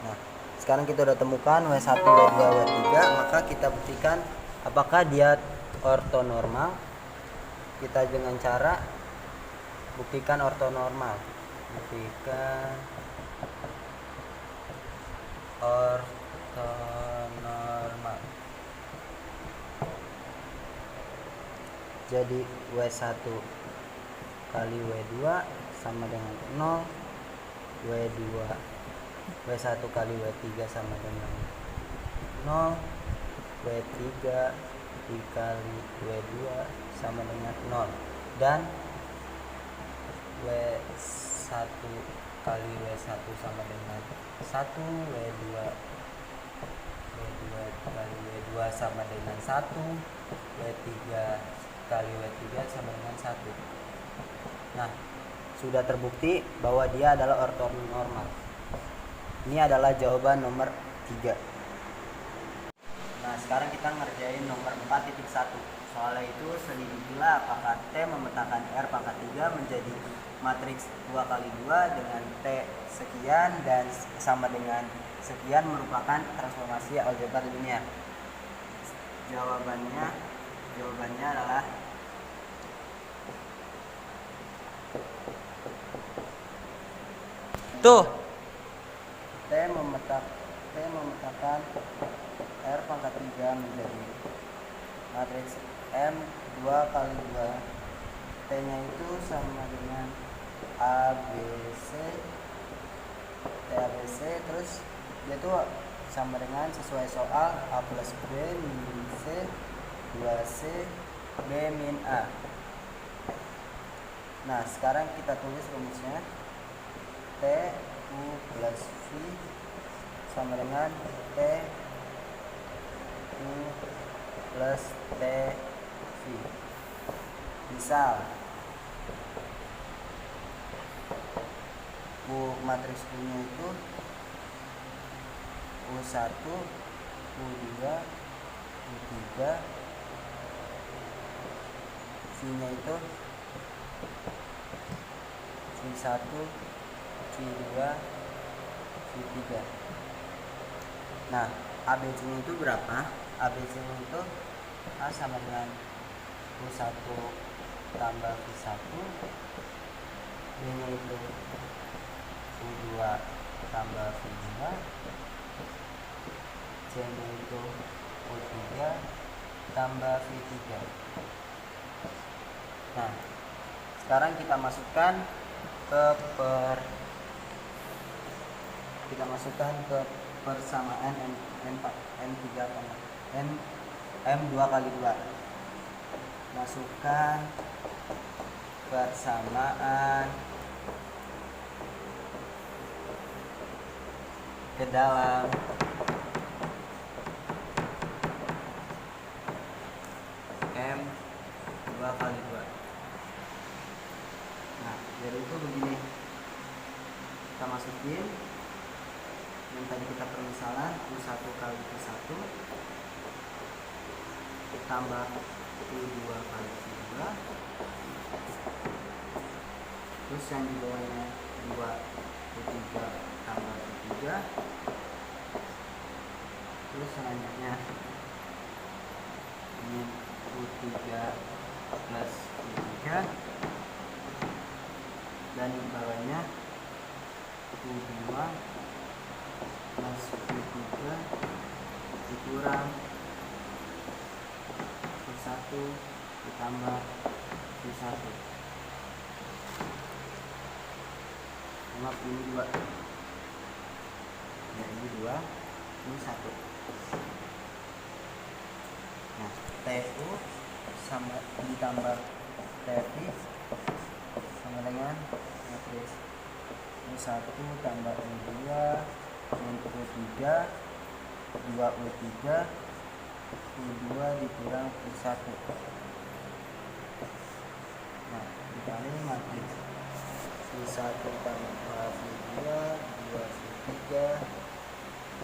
Nah, sekarang kita udah temukan W1, W2, W3, maka kita buktikan apakah dia ortonormal. Kita dengan cara buktikan ortonormal. Buktikan ortonormal. Jadi W1 kali W2 sama dengan 0, W1 kali W3 sama dengan 0, W3 dikali W2 sama dengan 0, dan W1 kali W1 sama dengan 1, W2 kali W2 sama dengan 1, W3 kali W3 sama dengan 1. Nah, sudah terbukti bahwa dia adalah ortonormal. Ini adalah jawaban nomor 3. Nah, sekarang kita ngerjain nomor 4.1. Soalnya itu, selidikilah apakah T memetakan R pangkat 3 menjadi matriks 2 kali 2 dengan T sekian dan sama dengan sekian merupakan transformasi aljabar linear. Jawabannya adalah tuh, T memetakan R pangkat 3 menjadi matriks M 2 kali 2. T nya itu sama dengan ABC, terus dia tuh sama dengan sesuai soal A plus B min C 2C B min A. Nah, sekarang kita tulis rumusnya. T U plus V sama dengan T U plus T V. Misal matriks U nya itu U1, U2, U3, V nya itu V1, V2, V3. Nah, ABC nya itu berapa? ABC nya itu A sama dengan U1 tambah V1, B nya itu U2 tambah V2, C nya itu U3 tambah V3. Nah, sekarang kita masukkan ke persamaan M2 kali 2. Masukkan persamaan ke dalam M2 kali 2. Nah, jadi itu begini. Kita masukin yang tadi kita permisalan, U1 kali U1 tambah U2 kali U2, terus yang di bawahnya 2 U3 tambah U3, terus selanjutnya ini U3 plus U3, dan di bawahnya U2 plus U3 dikurang U1 ditambah U1. Maaf, ini 2. Ya, ini 2, ini 1. Nah, TU sama ditambah TV sama dengan matriks U1 tambah U2 min U3 2U3 U2 dikurang U1. Nah, dikali matriks U1 tambah U2 2U3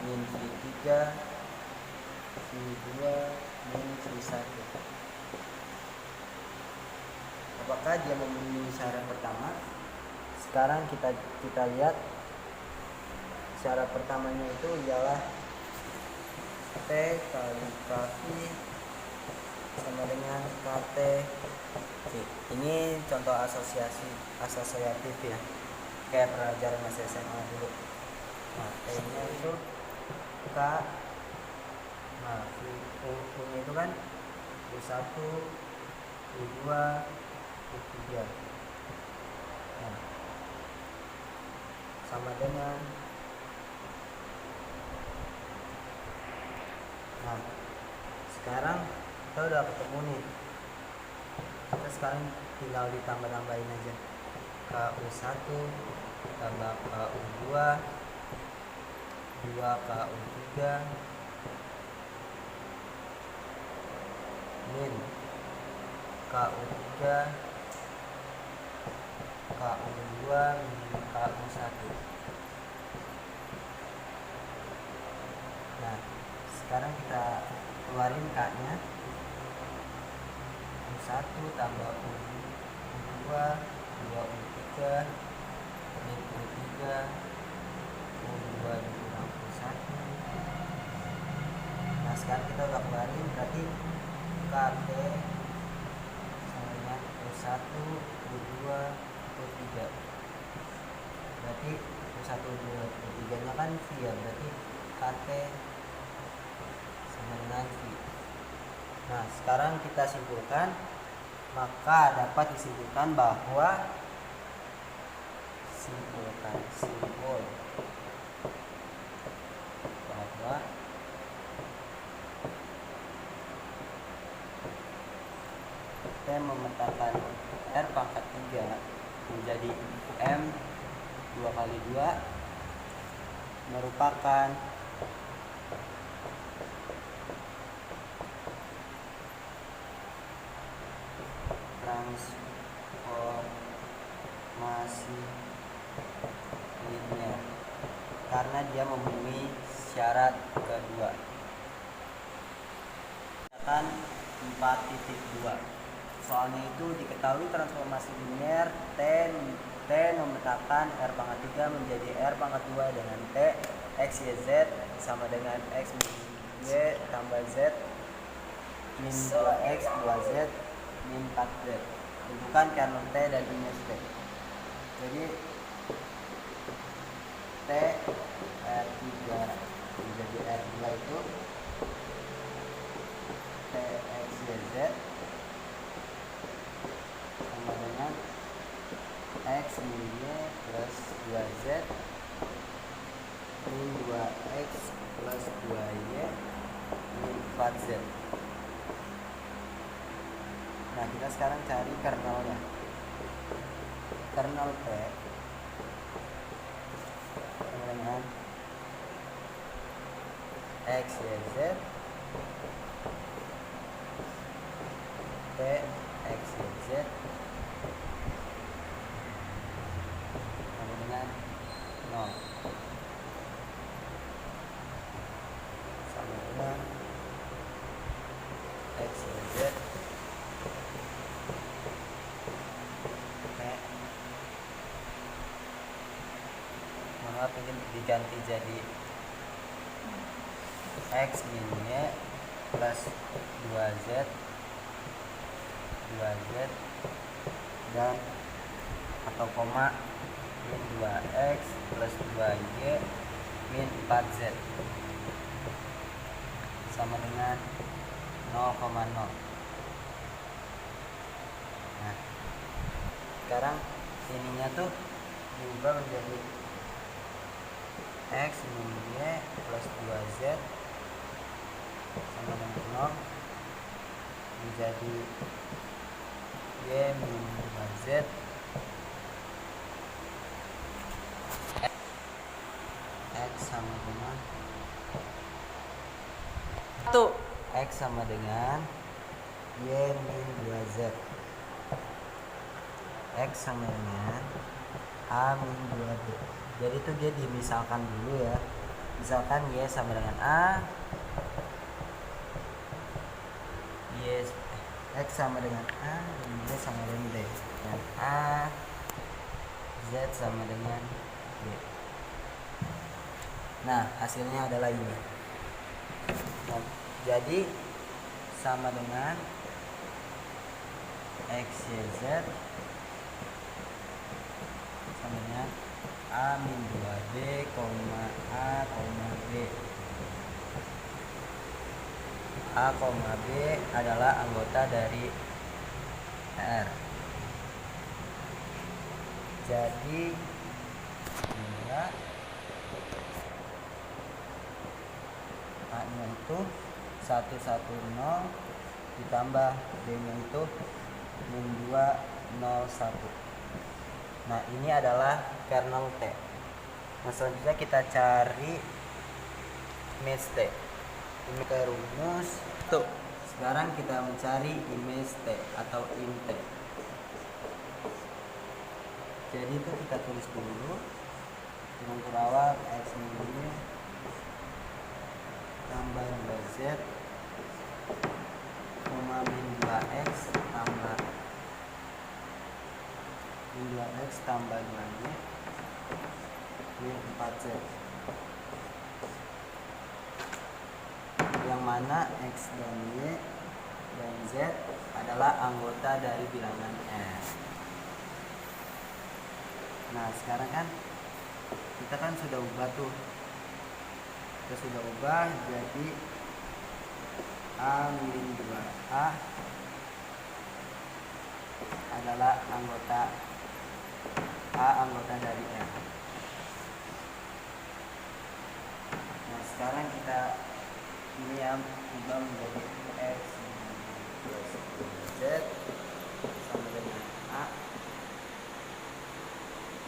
min V3 V2 min V1. Apakah dia memenuhi syarat pertama? sekarang kita lihat syarat pertamanya itu ialah T kali KV sama dengan KT. Ini contoh asosiatif ya, kayak pelajaran masih SMA dulu. Nah, T-nya itu K, nah U-nya itu kan U1, U2, U3. Nah, sama dengan, nah sekarang kita udah ketemu nih, kita sekarang tinggal ditambah-tambahin aja KU1 tambah KU2 2 KU3 min KU3 KU2 min KU1. Nah, sekarang kita keluarin K-nya. U1 tambah U2 2 U3 min U3 U2 dikurang U1. Nah, sekarang kita udah keluarin, berarti KT sama dengan U1 U2 U3. Berarti U1 U2 U3 nya kan V ya, berarti KT sama dengan V. Nah, sekarang kita simpulkan, maka dapat disimpulkan bahwa bahwa kita memetakan R pangkat 3 menjadi M 2 kali 2 merupakan transformasi linear karena dia memenuhi syarat kedua. Kan 4.2. Soalnya itu diketahui transformasi linear T memetakan R pangkat 3 menjadi R pangkat 2 dengan T X Y Z sama dengan X min Y tambah Z min 2X 2Z min 4Z. Tentukan kernel T dan image T. Jadi T R3 menjadi R2 itu T X Y Z sama dengan X min Y plus 2Z min 2X plus 2Y min 4Z. Nah, kita sekarang cari kernelnya. Kernel T sama dengan X, Y, Z T, X, Y, Z sama dengan 0 sama dengan X, Y, Z ini diganti jadi X min Y plus 2Z dan atau koma min 2X plus 2Y min 4Z sama dengan 0,0. Nah, sekarang ininya tuh diubah menjadi X min Y plus 2Z sama dengan 0 menjadi Y min 2Z X sama dengan X sama dengan Y min 2Z X sama dengan A min 2B. Jadi itu dia dimisalkan dulu ya. Misalkan Y sama dengan A, X sama dengan A, dan Y sama dengan B. Dan A Z sama dengan B. Nah, hasilnya adalah ini. Nah, jadi sama dengan X, Y, Z sama dengan A min 2B, A, B. A, B adalah anggota dari R. Jadi bila A-nya itu 110 ditambah B-nya itu min 201. Nah, ini adalah kernel T. Nah, selanjutnya kita cari image T. Ini ke rumus tuh. Sekarang kita mencari image T atau int T. Jadi itu kita tulis dulu unsur awal X ini tambah 2Z min 2X tambah min 2X tambah 2Y min 4Z, yang mana X dan Y dan Z adalah anggota dari bilangan R. Nah, sekarang kan kita kan sudah ubah tuh. Kita sudah ubah jadi A min 2A adalah anggota dari R. Nah, sekarang kita ini yang ubah menjadi X plus Z sama dengan A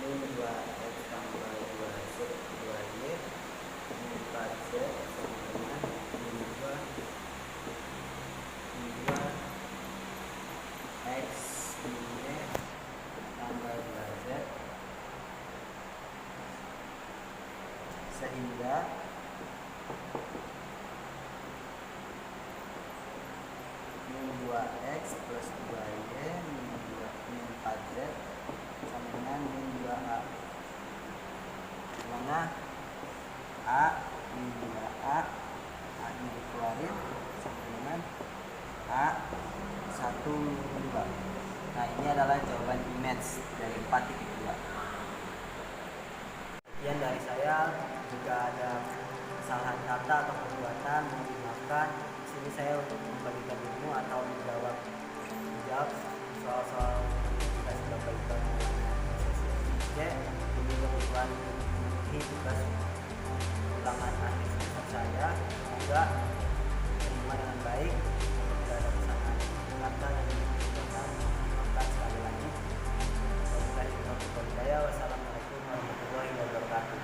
min 2X tambah 2Z 2Y min 4Z sama dengan min 2X min Y tambah 2Z sehingga min 2X plus 2Y min 4Z sama dengan min 2A, dimana A min 2A, A ini dikeluarin sama dengan A 1 min 2. Nah, ini adalah jawaban image dari 4.2. Sekian dari saya. Jika ada kesalahan kata atau perbuatan, mohon dimaafkan. Sini saya untuk membagikan ilmu atau menjawab soal-soal yang kita sudah berikan sesi C. Ini kebetulan memenuhi tugas ulangan akhir semester saya. Semoga terima dengan baik. Tidak ada kesalahan kata yang diperlukan. Maafkan sekali lagi. Wassalamualaikum warahmatullahi wabarakatuh.